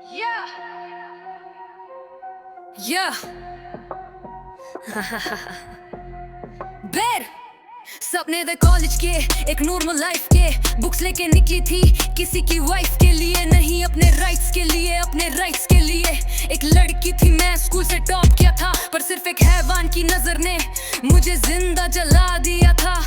Yeah. Yeah. बेर सपने थे कॉलेज के, एक नॉर्मल लाइफ के। बुक्स लेके निकली थी किसी की वाइफ के लिए, नहीं अपने राइट्स के लिए, अपने राइट्स के लिए। एक लड़की थी, मैं स्कूल से टॉप किया था, पर सिर्फ एक हैवान की नजर ने मुझे जिंदा जला दिया था।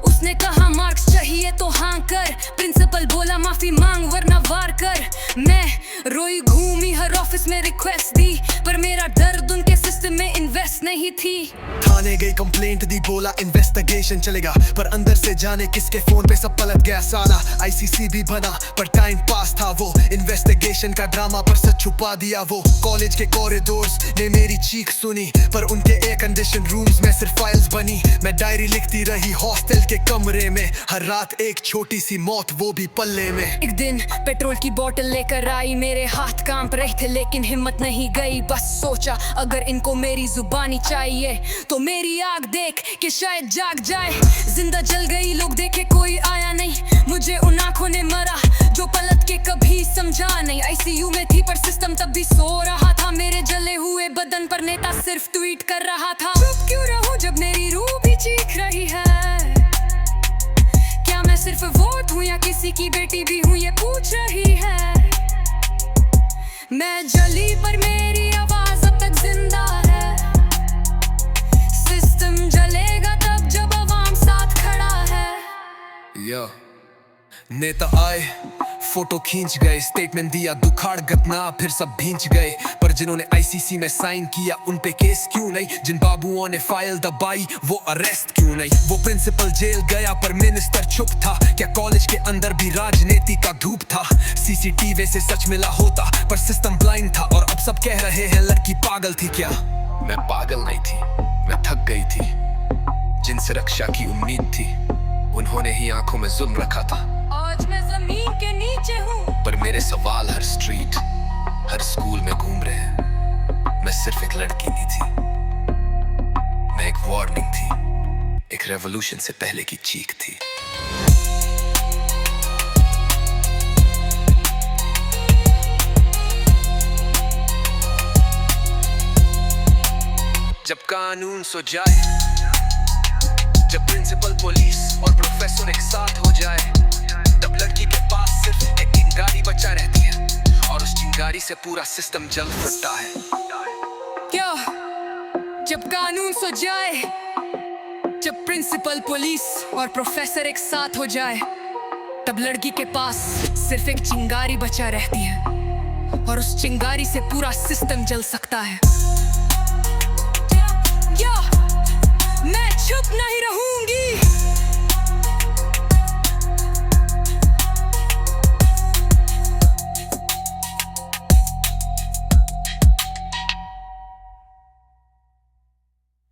उसने कहा मार्क्स चाहिए तो हाँ कर, प्रिंसिपल बोला माफी मांग वरना वार कर। मैं रोई घूमी हर ऑफिस में रिक्वेस्ट दी, पर मेरा दर्द उनके सिस्टम में इन्वेस्ट नहीं थी। थाने गई कंप्लेंट दी, बोला इन्वेस्टिगेशन चलेगा, पर अंदर से जाने किसके फोन पे सब पलट गया सारा। आईसीसी भी बना पर टाइम पास था वो, इन्वेस्टिगेशन का ड्रामा पर सच छुपा दिया वो। कॉलेज के कॉरिडोर्स ने मेरी चीख सुनी, पर उनके एयर कंडीशन रूम्स में सिर्फ फाइल्स बनी। मैं डायरी लिखती रही हॉस्टल के कमरे में, हर रात एक छोटी सी मौत, वो भी पल्ले में। एक दिन पेट्रोल की बोतल लेकर आई, मेरे हाथ कांप रहे थे लेकिन हिम्मत नहीं गई। बस सोचा अगर इनको मेरी जुबानी चाहिए तो मेरी आग देख के शायद जाग जाए। जिंदा जल गई, लोग देखे कोई आया नहीं, मुझे उन आंखों ने मरा जो पलट के कभी समझा नहीं। आईसीयू में थी पर सिस्टम तब भी सो रहा था, मेरे जले हुए बदन पर नेता सिर्फ ट्वीट कर रहा था। चुप क्यों रहूं जब मेरी रूह भी चीख रही है? क्या मैं सिर्फ वोट हूँ या किसी की बेटी भी हूँ, ये पूछ रही है। मैं जली पर मेरी आवाज अब तक जिंदा है। सिस्टम जलेगा तब जब आवाम साथ खड़ा है। नेता आए, फोटो खींच गए, स्टेटमेंट दिया, दुखाड़ घटना, फिर सब भींच गए। पर जिन्होंने आईसीसी में साइन किया उन पे केस क्यों नहीं? जिन बाबुओं ने फाइल दबाई वो अरेस्ट क्यों नहीं? वो प्रिंसिपल जेल गया पर मिनिस्टर चुप था। क्या कॉलेज के अंदर भी राजनीति का धूप था? सीसीटीवी से सच मिला होता पर सिस्टम ब्लाइंड था, और अब सब कह रहे हैं लड़की पागल थी। क्या मैं पागल नहीं थी, मैं थक गई थी। जिनसे रक्षा की उम्मीद थी उन्होंने ही आंखों में जुल्म रखा था। आज मैं जमीन के नीचे हूँ, पर मेरे सवाल हर स्ट्रीट, हर स्कूल में घूम रहे हैं। मैं सिर्फ एक लड़की नहीं थी, मैं एक वार्निंग थी, एक रेवोल्यूशन से पहले की चीख थी। जब कानून सो जाए, जब प्रिंसिपल, पुलिस और प्रोफेसर एक साथ हो जाए, तब लड़की के पास सिर्फ एक चिंगारी बचा रहती है, और उस चिंगारी से पूरा सिस्टम जल सकता है। क्या जब कानून सो जाए, जब प्रिंसिपल, पुलिस और प्रोफेसर एक साथ हो जाए, तब लड़की के पास सिर्फ एक चिंगारी बचा रहती है, और उस चिंगारी से पूरा सिस्टम जल सकता है। मैं चुप नहीं रहूंगी।